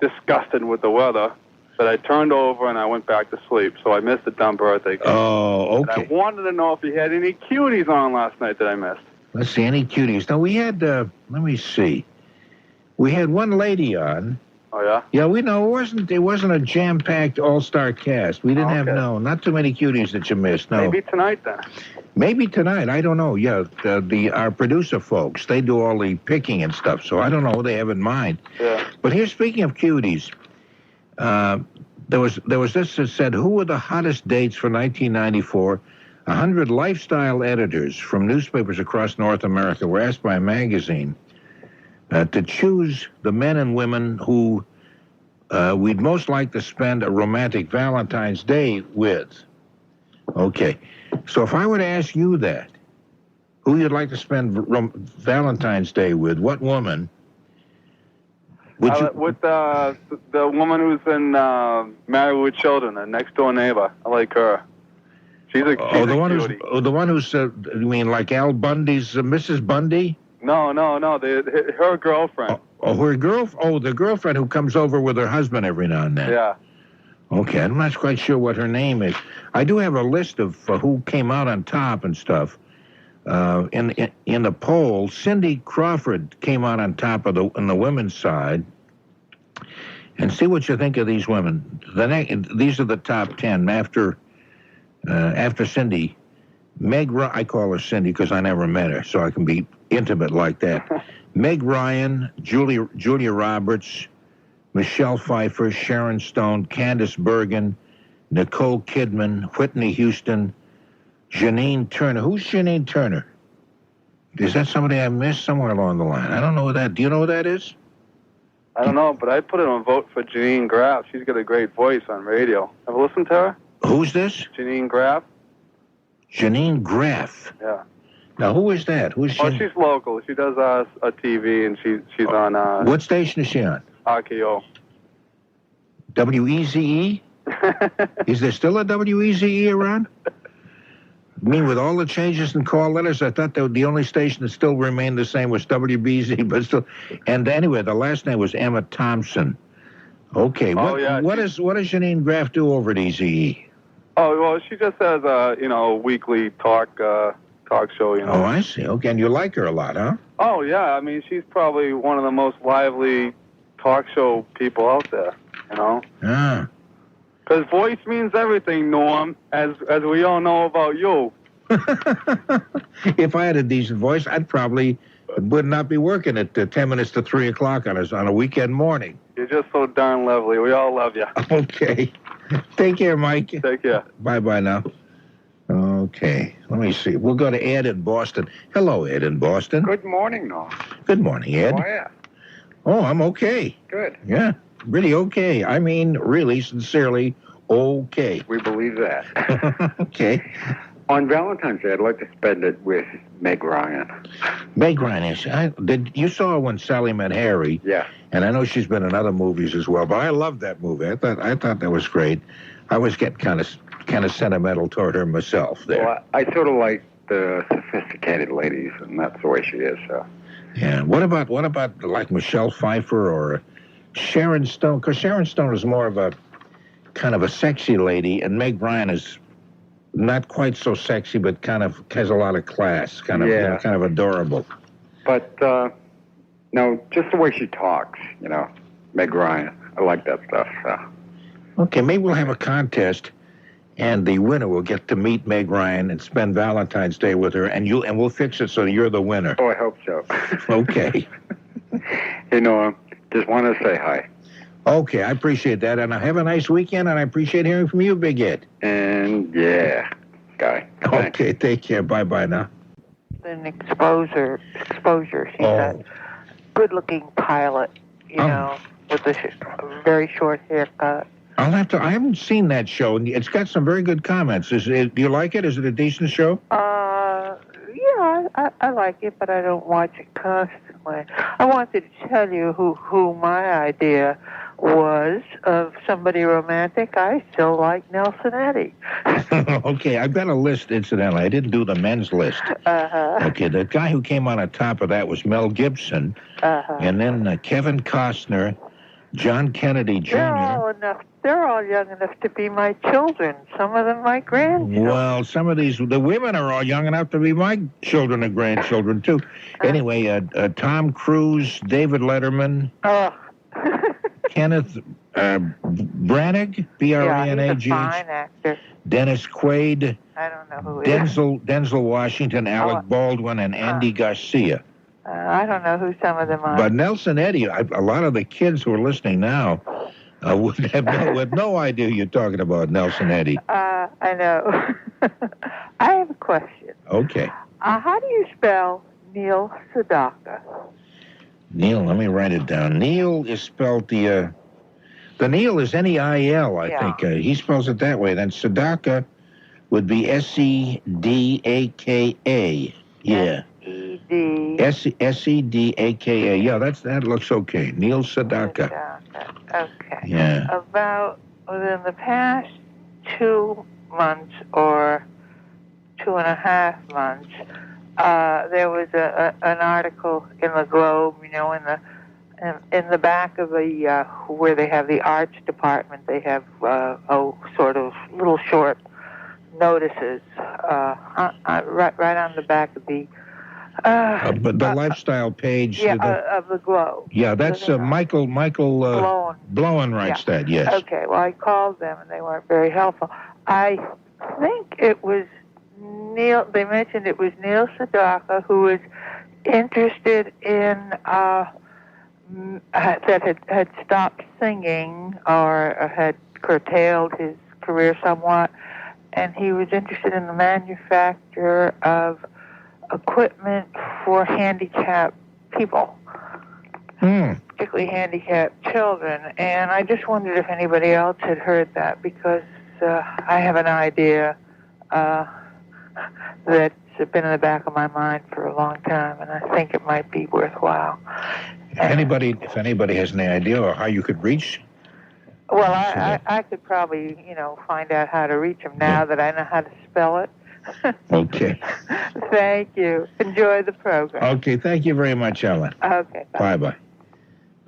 disgusted with the weather that I turned over and I went back to sleep. So I missed the dumb birthday cake. Oh, okay. And I wanted to know if you had any cuties on last night that I missed. Let's see, any cuties. No, we had, let me see. We had one lady on. Oh, yeah? Yeah, we know it wasn't a jam-packed all-star cast. We didn't have, not too many cuties that you missed, no. Maybe tonight, then. Maybe tonight, I don't know. Yeah, our producer folks, they do all the picking and stuff, so I don't know what they have in mind. Yeah. But here, speaking of cuties, there was this that said, who were the hottest dates for 1994? 100 lifestyle editors from newspapers across North America were asked by a magazine to choose the men and women who we'd most like to spend a romantic Valentine's Day with. Okay, so if I were to ask you that, who you'd like to spend Valentine's Day with, what woman would you... With the woman who's in Married with Children, a next-door neighbor. I like her. She's a cutie. The one who's, you mean like Al Bundy's Mrs. Bundy? No, her girlfriend. The girlfriend who comes over with her husband every now and then. Yeah. Okay, I'm not quite sure what her name is. I do have a list of who came out on top and stuff. In the poll, Cindy Crawford came out on top on the women's side. And see what you think of these women. These are the top 10 after Cindy. I call her Cindy because I never met her, so I can be intimate like that. Meg Ryan, Julia Roberts, Michelle Pfeiffer, Sharon Stone, Candice Bergen, Nicole Kidman, Whitney Houston, Janine Turner. Who's Janine Turner? Is that somebody I missed somewhere along the line? I don't know that. Do you know who that is? I don't know, but I put in a vote for Janine Graff. She's got a great voice on radio. Have you listened to her? Who's this? Janine Graff. Janine Graff. Yeah. Now, who is that? Who's she? Oh, she's local. She does a TV, and she's on... what station is she on? RKO. WEZE? Is there still a WEZE around? I mean, with all the changes in call letters, I thought that the only station that still remained the same was WBZ, but still... And anyway, the last name was Emma Thompson. Okay. What does Janine Graff do over at EZE? Oh, well, she just has a, weekly talk show, you know. Oh, I see. Okay, and you like her a lot, huh? Oh, yeah. I mean, she's probably one of the most lively talk show people out there, you know. Ah. Because voice means everything, Norm, as we all know about you. If I had a decent voice, I would not be working at 10 minutes to 3 o'clock on a weekend morning. You're just so darn lovely. We all love you. Okay. Take care, Mike. Take care. Bye-bye now. Oh, Okay, let me see. We'll go to Ed in Boston. Hello, Ed in Boston. Good morning, Norm. Good morning, Ed. How are you? Oh, I'm okay. Good. Yeah, really okay. I mean, really, sincerely, okay. We believe that. Okay. On Valentine's Day, I'd like to spend it with Meg Ryan. Meg Ryan, you saw her when Sally Met Harry. Yeah. And I know she's been in other movies as well, but I loved that movie. I thought that was great. I was getting kind of sentimental toward her myself there. Well, I sort of like the sophisticated ladies, and that's the way she is. So. Yeah. What about like Michelle Pfeiffer or Sharon Stone? Because Sharon Stone is more of a kind of a sexy lady, and Meg Ryan is not quite so sexy, but kind of has a lot of class, kind of adorable. But no, just the way she talks, Meg Ryan. I like that stuff. So. Okay, maybe we'll have a contest, and the winner will get to meet Meg Ryan and spend Valentine's Day with her, and we'll fix it so you're the winner. Oh, I hope so. Okay. Just want to say hi. Okay, I appreciate that, and have a nice weekend, and I appreciate hearing from you, Big Ed. And yeah, guy. Okay, take care. Bye-bye now. An exposure. She's a good-looking pilot, with a very short haircut. I haven't seen that show. It's got some very good comments. Do you like it? Is it a decent show? Yeah, I like it, but I don't watch it constantly. I wanted to tell you who my idea was of somebody romantic. I still like Nelson Addie. Okay, I've got a list, incidentally. I didn't do the men's list. Uh-huh. Okay, the guy who came on the top of that was Mel Gibson, and then Kevin Costner, John Kennedy Jr. They're all young enough to be my children. Some of them my grandchildren. Well, some of the women are all young enough to be my children and grandchildren, too. Anyway, Tom Cruise, David Letterman, Kenneth Branagh, B-R-A-N-A-G-H. Yeah, he's a fine actor. Dennis Quaid. I don't know who he is. Denzel Washington, Alec Baldwin, and Andy Garcia. I don't know who some of them are. But Nelson Eddy, a lot of the kids who are listening now would have no idea you're talking about Nelson Eddy. I know. I have a question. Okay. How do you spell Neil Sedaka? Neil, let me write it down. Neil is spelled the Neil is Neil, I think. He spells it that way. Then Sedaka would be Sedaka. Yeah. Sedaka. Yeah, that looks okay. Neil Sedaka. Okay. Yeah. About within the past 2 months or 2.5 months, there was an article in the Globe, in the back of where they have the arts department, they have sort of little short notices right on the back of the but the lifestyle page. Of the Globe. Yeah, that's Michael Blowen writes that, yes. Okay, well, I called them, and they weren't very helpful. I think it was Neil, they mentioned it was Neil Sedaka who was interested in, that had stopped singing or had curtailed his career somewhat, and he was interested in the manufacture of equipment for handicapped people, particularly handicapped children. And I just wondered if anybody else had heard that, because I have an idea that's been in the back of my mind for a long time, and I think it might be worthwhile. If anybody has any idea or how you could reach. Well, I could probably, find out how to reach him now that I know how to spell it. Okay. Thank you. Enjoy the program. Okay, thank you very much, Ellen. Okay. Bye-bye.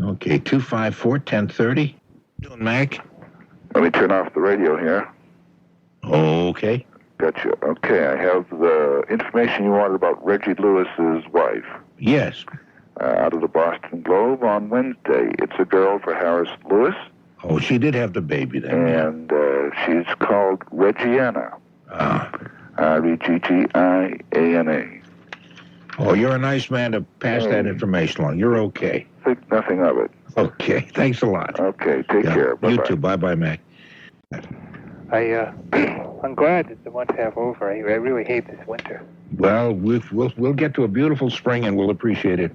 Okay, 254-1030. Doing, Mac? Let me turn off the radio here. Okay. Gotcha. Okay, I have the information you wanted about Reggie Lewis's wife. Yes. Out of the Boston Globe on Wednesday. It's a girl for Harris Lewis. Oh, she did have the baby then. And she's called Regiana. Reggiana. Oh, you're a nice man to pass that information along. You're okay. Think nothing of it. Okay, thanks a lot. Okay, take care. Bye-bye. You too. Bye-bye, Mac. I'm glad that the months have over. I really hate this winter. Well, we'll get to a beautiful spring, and we'll appreciate it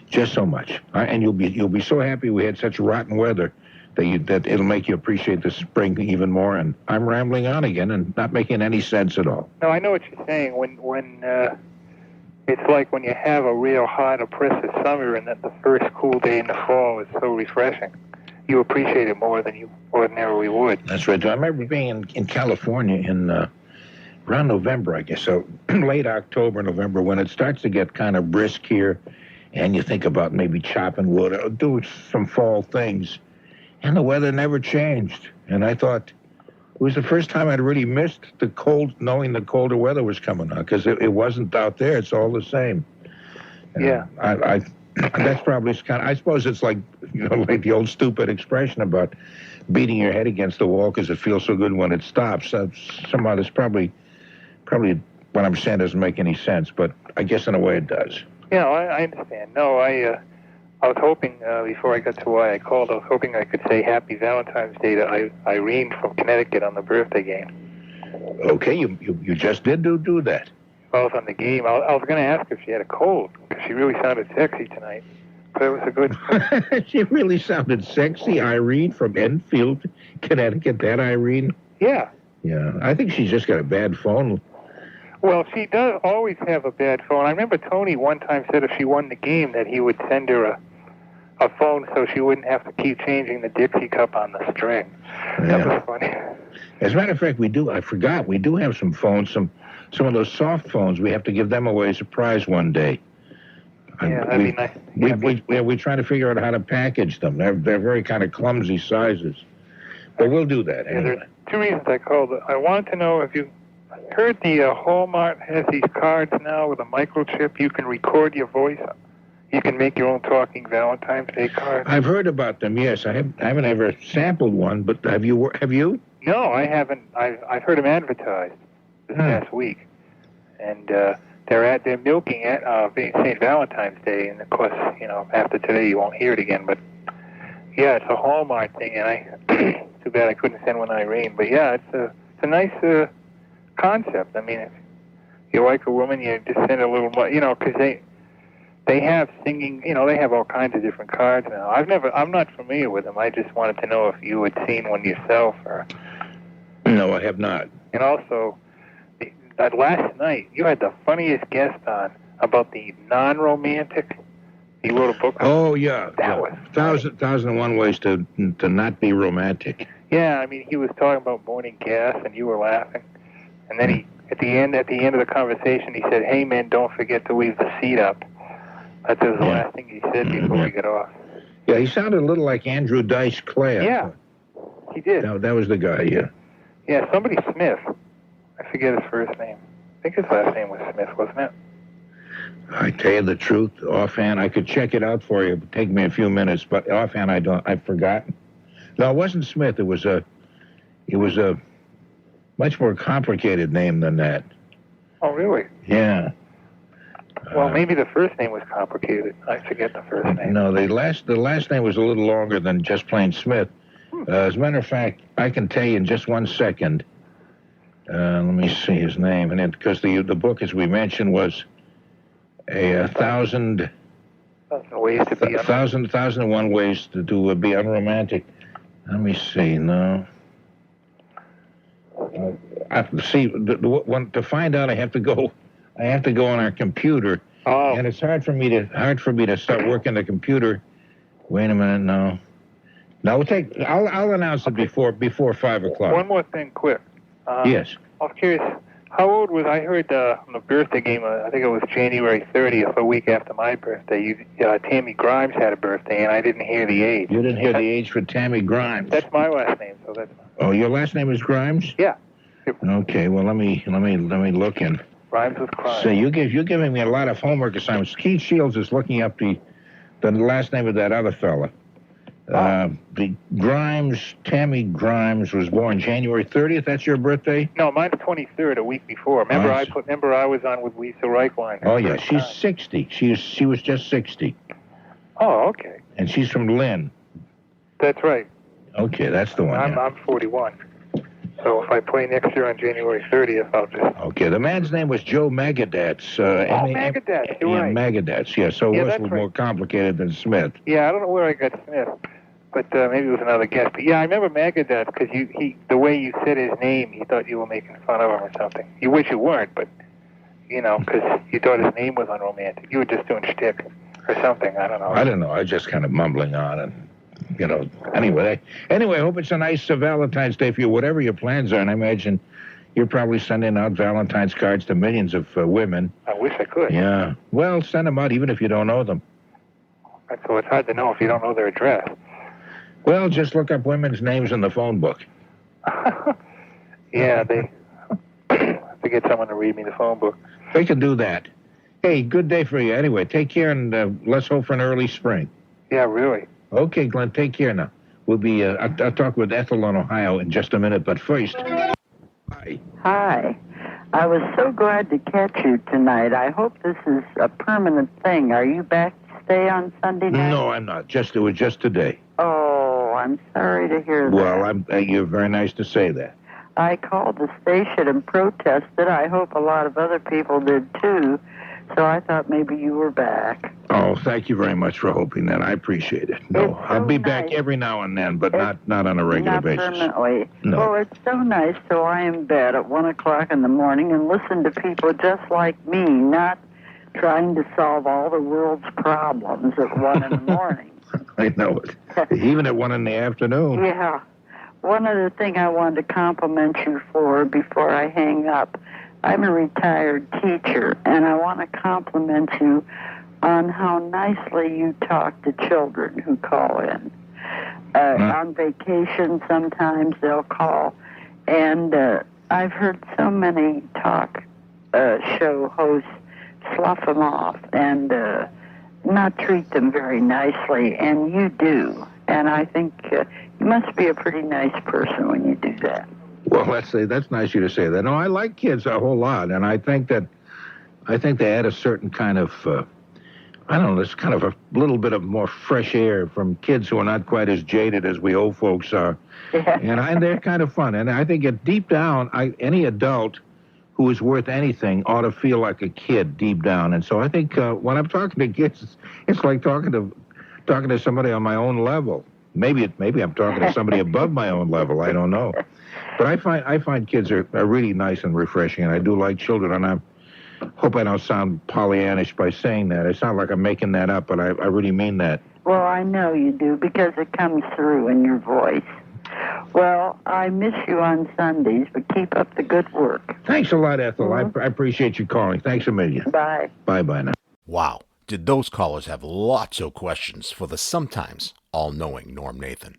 just so much. And you'll be so happy we had such rotten weather that it'll make you appreciate the spring even more. And I'm rambling on again and not making any sense at all. No, I know what you're saying. When it's like when you have a real hot, oppressive summer, and then the first cool day in the fall is so refreshing. You appreciate it more than you ordinarily would. That's right. I remember being in California in around November, I guess, so late October, November, when it starts to get kind of brisk here, and you think about maybe chopping wood or doing some fall things, and the weather never changed. And I thought it was the first time I'd really missed the cold, knowing the colder weather was coming on, because it wasn't out there. It's all the same. Yeah. That's probably kind of, I suppose it's like, like the old stupid expression about beating your head against the wall because it feels so good when it stops. Somehow that's probably what I'm saying doesn't make any sense, but I guess in a way it does. Yeah, I understand. No, I was hoping, before I got to why I called, I was hoping I could say Happy Valentine's Day to Irene from Connecticut on the birthday game. Okay, you just did do that. I was on the game. I was going to ask her if she had a cold, because she really sounded sexy tonight. But it was a good... She really sounded sexy. Irene from Enfield, Connecticut. That Irene? Yeah. Yeah, I think she's just got a bad phone. Well, she does always have a bad phone. I remember Tony one time said if she won the game that he would send her a phone so she wouldn't have to keep changing the Dixie cup on the string. That was funny. As a matter of fact, we do have some phones, some of those soft phones. We have to give them away as a prize one day. Yeah, that'd be nice. We try to figure out how to package them. They're very kind of clumsy sizes. But we'll do that anyway. There's two reasons I called. I wanted to know if you heard the Hallmark has these cards now with a microchip. You can record your voice. You can make your own talking Valentine's Day card. I've heard about them, yes. I haven't ever sampled one, but have you? No, I haven't. I've heard them advertised this past week. And they're milking it St. Valentine's Day, and of course, after today you won't hear it again. But yeah, it's a Hallmark thing, and too bad I couldn't send one to Irene. But yeah, it's a nice concept. I mean, if you like a woman, you just send a little, because they have singing. They have all kinds of different cards now. I'm not familiar with them. I just wanted to know if you had seen one yourself, or. No, I have not. And also, that last night, you had the funniest guest on about the non-romantic. He wrote a book. Oh, yeah. That was 1,001 ways to not be romantic. Yeah, I mean, he was talking about morning gas, and you were laughing. And then he, at the end of the conversation, he said, "Hey, man, don't forget to leave the seat up." That was the last thing he said before we got off. Yeah, he sounded a little like Andrew Dice Clay. Yeah, he did. That was the guy, yeah. Yeah, somebody Smith. I forget his first name. I think his last name was Smith, wasn't it? I tell you the truth, offhand, I could check it out for you. It would take me a few minutes, but offhand, I've forgotten. No, it wasn't Smith. It was a much more complicated name than that. Oh, really? Yeah. Well, maybe the first name was complicated. I forget the first name. No, the last name was a little longer than just plain Smith. As a matter of fact, I can tell you in just 1 second. Let me see his name, and because the book, as we mentioned, was a 1,001 ways to be unromantic. Let me see. No. To find out, I have to go on our computer, and it's hard for me to start working the computer. Wait a minute, no. I'll announce it before 5 o'clock. One more thing, quick. Yes. I was curious. How old was I? Heard on the birthday game. I think it was January 30th, a week after my birthday. Tammy Grimes had a birthday, and I didn't hear the age. You didn't hear the age for Tammy Grimes. That's my last name, so that's. Oh, your last name is Grimes? Yeah. Okay. Well, let me look in. Grimes was crying. So you're giving me a lot of homework assignments. Keith Shields is looking up the last name of that other fella. The Tammy Grimes was born January 30th. That's your birthday? No, mine's 23rd, a week before. Remember, I was on with Lisa Reichwein. Oh yeah, she's 60. She was just 60. Oh, okay. And she's from Lynn. That's right. Okay, that's the one. I'm 41. So if I play next year on January 30th, I'll just... Okay, the man's name was Joe Magadatz. Magadatz, you're right. Magadatz, yeah, so it was a that's little more complicated than Smith. Yeah, I don't know where I got Smith, but maybe it was another guest. But yeah, I remember Magadatz because the way you said his name, he thought you were making fun of him or something. You wish you weren't, but, because you thought his name was unromantic. You were just doing shtick or something, I don't know. I don't know, I was just kind of mumbling on and... Anyway, I hope it's a nice Valentine's Day for you, whatever your plans are. And I imagine you're probably sending out Valentine's cards to millions of women. I wish I could. Yeah. Well, send them out even if you don't know them. So it's hard to know if you don't know their address. Well, just look up women's names in the phone book. Yeah, they get someone to read me the phone book. They can do that. Hey, good day for you. Anyway, take care and let's hope for an early spring. Yeah, really. Okay, Glenn, take care now. We'll be, I'll talk with Ethel on Ohio in just a minute, but first... Hi. I was so glad to catch you tonight. I hope this is a permanent thing. Are you back to stay on Sunday night? No, I'm not. It was just today. Oh, I'm sorry to hear that. Well, you're very nice to say that. I called the station and protested. I hope a lot of other people did too. So I thought maybe you were back. Oh, thank you very much for hoping that. I appreciate it. No, I'll be back every now and then, but not on a regular basis. Not permanently. No. Well, it's so nice to lie in bed at 1 o'clock in the morning and listen to people just like me, not trying to solve all the world's problems at 1 in the morning. I know it. Even at 1 in the afternoon. Yeah. One other thing I wanted to compliment you for before I hang up. I'm a retired teacher, and I want to compliment you on how nicely you talk to children who call in. On vacation, sometimes they'll call, and I've heard so many talk show hosts slough them off and not treat them very nicely, and you do. And I think you must be a pretty nice person when you do that. Well, that's nice of you to say that. No, I like kids a whole lot, and I think they add a certain kind of, this kind of a little bit of more fresh air from kids who are not quite as jaded as we old folks are. Yeah. And they're kind of fun. And I think deep down, any adult who is worth anything ought to feel like a kid deep down. And so I think when I'm talking to kids, it's like talking to somebody on my own level. Maybe I'm talking to somebody above my own level. I don't know. But I find kids are really nice and refreshing, and I do like children, and I hope I don't sound Pollyannish by saying that. It sounds like I'm making that up, but I really mean that. Well, I know you do, because it comes through in your voice. Well, I miss you on Sundays, but keep up the good work. Thanks a lot, Ethel. Mm-hmm. I appreciate you calling. Thanks a million. Bye. Bye-bye now. Wow. Did those callers have lots of questions for the sometimes all-knowing Norm Nathan?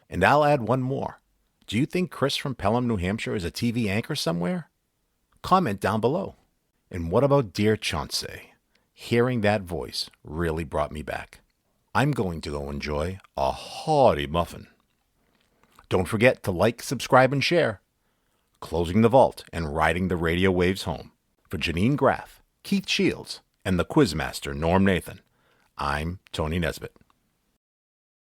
And I'll add one more. Do you think Chris from Pelham, New Hampshire is a TV anchor somewhere? Comment down below. And what about dear Chauncy? Hearing that voice really brought me back. I'm going to go enjoy a hearty muffin. Don't forget to like, subscribe, and share. Closing the vault and riding the radio waves home. For Janine Graff, Keith Shields, and the Quizmaster Norm Nathan, I'm Tony Nesbitt.